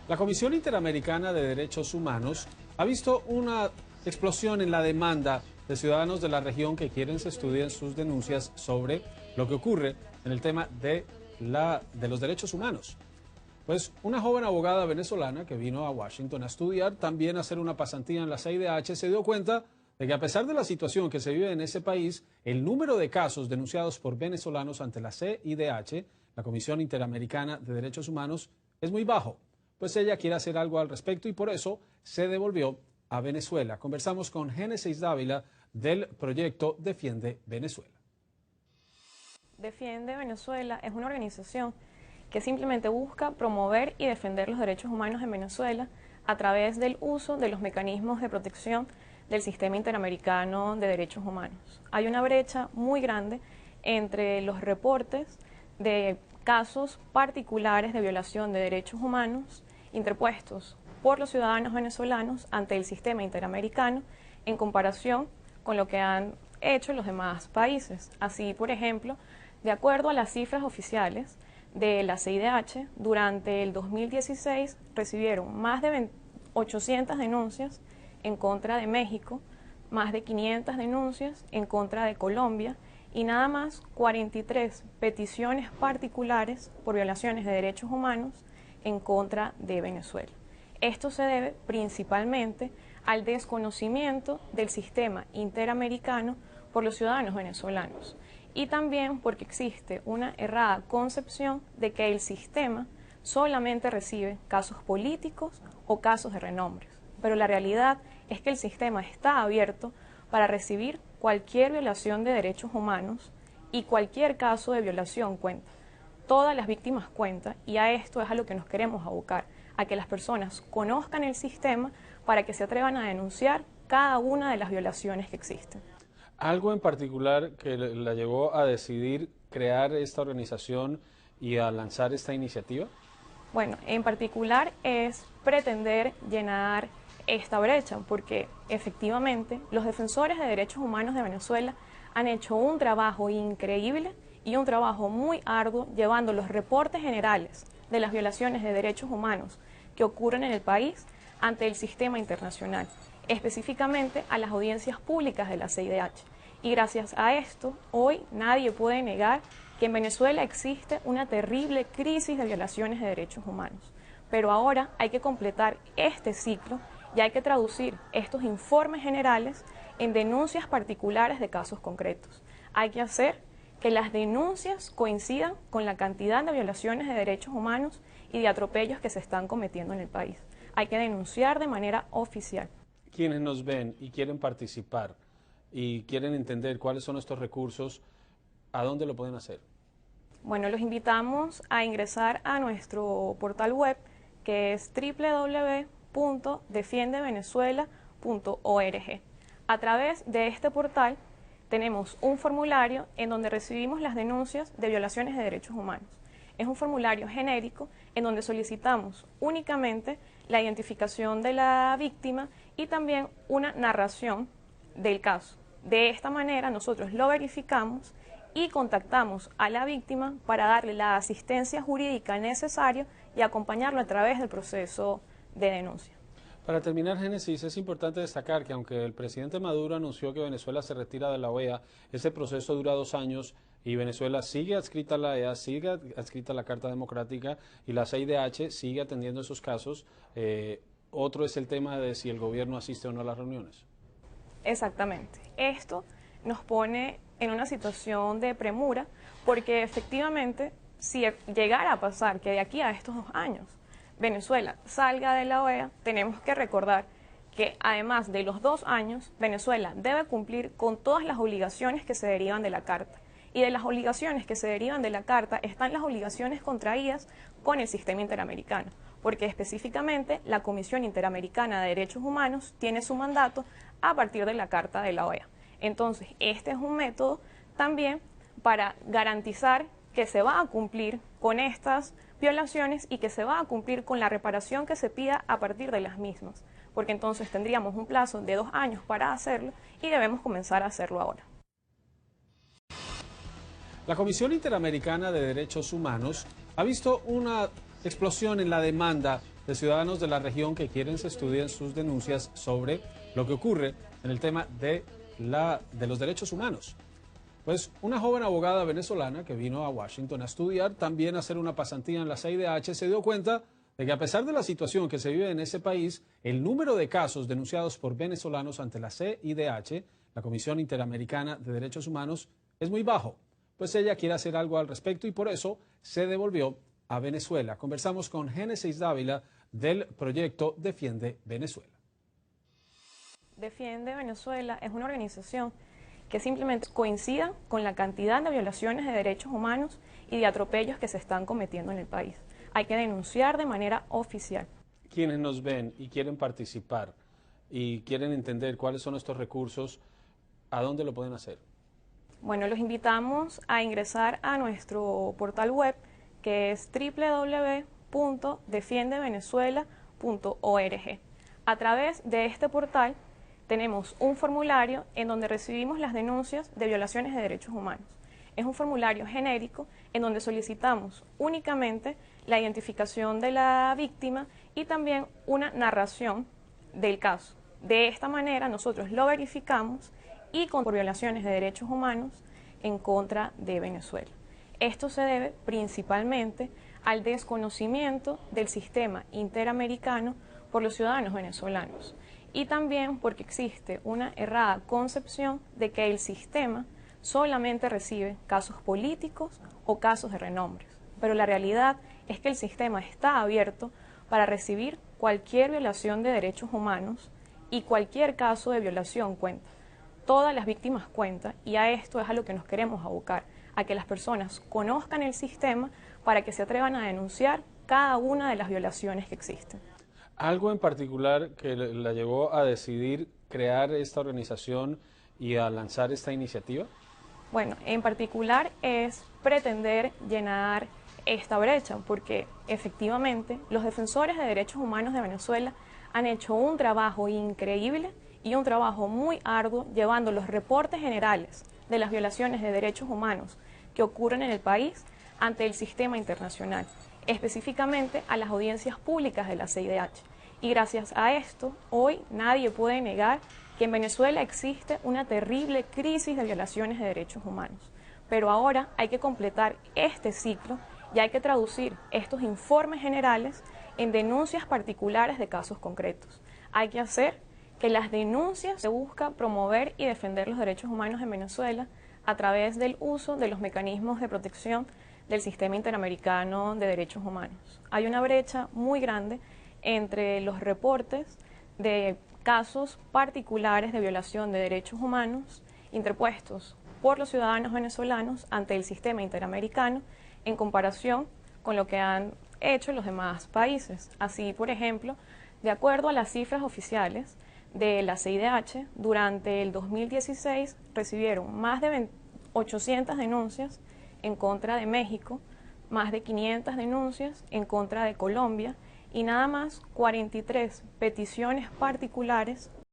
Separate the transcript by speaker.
Speaker 1: La Comisión Interamericana de Derechos Humanos ha visto una explosión en la demanda de ciudadanos de la región que quieren se estudien sus denuncias sobre lo que ocurre en el tema de los derechos humanos. Pues una joven abogada venezolana que vino a Washington a estudiar, también a hacer una pasantía en la CIDH, se dio cuenta de que a pesar de la situación que se vive en ese país, el número de casos denunciados por venezolanos ante la CIDH, la Comisión Interamericana de Derechos Humanos, es muy bajo. Pues ella quiere hacer algo al respecto y por eso se devolvió a Venezuela. Conversamos con Génesis Dávila del proyecto Defiende Venezuela.
Speaker 2: Defiende Venezuela es una organización que simplemente busca promover y defender los derechos humanos en Venezuela a través del uso de los mecanismos de protección del sistema interamericano de derechos humanos. Hay una brecha muy grande entre los reportes de casos particulares de violación de derechos humanos interpuestos por los ciudadanos venezolanos ante el sistema interamericano en comparación con lo que han hecho los demás países. Así, por ejemplo, de acuerdo a las cifras oficiales de la CIDH, durante el 2016 recibieron más de 800 denuncias en contra de México, más de 500 denuncias en contra de Colombia y nada más 43 peticiones particulares por violaciones de derechos humanos en contra de Venezuela. Esto se debe principalmente al desconocimiento del sistema interamericano por los ciudadanos venezolanos y también porque existe una errada concepción de que el sistema solamente recibe casos políticos o casos de renombre. Pero la realidad es que el sistema está abierto para recibir cualquier violación de derechos humanos y cualquier caso de violación cuenta. Todas las víctimas cuentan y a esto es a lo que nos queremos abocar, a que las personas conozcan el sistema para que se atrevan a denunciar cada una de las violaciones que existen.
Speaker 1: ¿Algo en particular que la llevó a decidir crear esta organización y a lanzar esta iniciativa?
Speaker 2: Bueno, en particular es pretender llenar esta brecha, porque efectivamente los defensores de derechos humanos de Venezuela han hecho un trabajo increíble y un trabajo muy arduo llevando los reportes generales de las violaciones de derechos humanos que ocurren en el país ante el sistema internacional, específicamente a las audiencias públicas de la CIDH. Y gracias a esto, hoy nadie puede negar que en Venezuela existe una terrible crisis de violaciones de derechos humanos. Pero ahora hay que completar este ciclo y hay que traducir estos informes generales en denuncias particulares de casos concretos. Hay que hacer que las denuncias coincidan con la cantidad de violaciones de derechos humanos y de atropellos que se están cometiendo en el país. Hay que denunciar de manera oficial.
Speaker 1: Quienes nos ven y quieren participar y quieren entender cuáles son estos recursos, ¿a dónde lo pueden hacer?
Speaker 2: Bueno, los invitamos a ingresar a nuestro portal web, que es www.defiendevenezuela.org. A través de este portal tenemos un formulario en donde recibimos las denuncias de violaciones de derechos humanos. Es un formulario genérico en donde solicitamos únicamente la identificación de la víctima y también una narración del caso. De esta manera nosotros lo verificamos y contactamos a la víctima para darle la asistencia jurídica necesaria y acompañarlo a través del proceso de denuncia.
Speaker 1: Para terminar, Génesis, es importante destacar que aunque el presidente Maduro anunció que Venezuela se retira de la OEA, ese proceso dura 2 años y Venezuela sigue adscrita a la OEA, sigue adscrita a la Carta Democrática y la CIDH sigue atendiendo esos casos. Otro es el tema de si el gobierno asiste o no a las reuniones.
Speaker 2: Exactamente. Esto nos pone en una situación de premura porque efectivamente si llegara a pasar que de aquí a estos 2 años Venezuela salga de la OEA, tenemos que recordar que además de los 2 años, Venezuela debe cumplir con todas las obligaciones que se derivan de la Carta. Y de las obligaciones que se derivan de la Carta están las obligaciones contraídas con el sistema interamericano, porque específicamente la Comisión Interamericana de Derechos Humanos tiene su mandato a partir de la Carta de la OEA. Entonces, este es un método también para garantizar que se va a cumplir con estas violaciones y que se va a cumplir con la reparación que se pida a partir de las mismas, porque entonces tendríamos un plazo de 2 años para hacerlo y debemos comenzar a hacerlo ahora.
Speaker 1: La Comisión Interamericana de Derechos Humanos ha visto una explosión en la demanda de ciudadanos de la región que quieren se estudien sus denuncias sobre lo que ocurre en el tema de los derechos humanos. Pues una joven abogada venezolana que vino a Washington a estudiar, también a hacer una pasantía en la CIDH, se dio cuenta de que a pesar de la situación que se vive en ese país, el número de casos denunciados por venezolanos ante la CIDH, la Comisión Interamericana de Derechos Humanos, es muy bajo. Pues ella quiere hacer algo al respecto y por eso se devolvió a Venezuela. Conversamos con Génesis Dávila del proyecto Defiende Venezuela.
Speaker 2: Defiende Venezuela es una organización que simplemente coincida con la cantidad de violaciones de derechos humanos y de atropellos que se están cometiendo en el país. Hay que denunciar de manera oficial.
Speaker 1: Quienes nos ven y quieren participar y quieren entender cuáles son estos recursos, ¿a dónde lo pueden hacer?
Speaker 2: Bueno, los invitamos a ingresar a nuestro portal web, que es www.defiendevenezuela.org. A través de este portal tenemos un formulario en donde recibimos las denuncias de violaciones de derechos humanos. Es un formulario genérico en donde solicitamos únicamente la identificación de la víctima y también una narración del caso. De esta manera nosotros lo verificamos y por violaciones de derechos humanos en contra de Venezuela. Esto se debe principalmente al desconocimiento del sistema interamericano por los ciudadanos venezolanos y también porque existe una errada concepción de que el sistema solamente recibe casos políticos o casos de renombre. Pero la realidad es que el sistema está abierto para recibir cualquier violación de derechos humanos y cualquier caso de violación cuenta. Todas las víctimas cuentan y a esto es a lo que nos queremos abocar, a que las personas conozcan el sistema para que se atrevan a denunciar cada una de las violaciones que existen.
Speaker 1: ¿Algo en particular que la llevó a decidir crear esta organización y a lanzar esta iniciativa?
Speaker 2: Bueno, en particular es pretender llenar esta brecha, porque efectivamente los defensores de derechos humanos de Venezuela han hecho un trabajo increíble y un trabajo muy arduo llevando los reportes generales de las violaciones de derechos humanos que ocurren en el país ante el sistema internacional, específicamente a las audiencias públicas de la CIDH. Y gracias a esto, hoy nadie puede negar que en Venezuela existe una terrible crisis de violaciones de derechos humanos. Pero ahora hay que completar este ciclo y hay que traducir estos informes generales en denuncias particulares de casos concretos. Hay que hacer que las denuncias se busca promover y defender los derechos humanos en Venezuela a través del uso de los mecanismos de protección del sistema interamericano de derechos humanos. Hay una brecha muy grande entre los reportes de casos particulares de violación de derechos humanos interpuestos por los ciudadanos venezolanos ante el sistema interamericano en comparación con lo que han hecho los demás países. Así, por ejemplo, de acuerdo a las cifras oficiales de la CIDH, durante el 2016 recibieron más de 800 denuncias en contra de México, más de 500 denuncias en contra de Colombia y nada más 43 peticiones particulares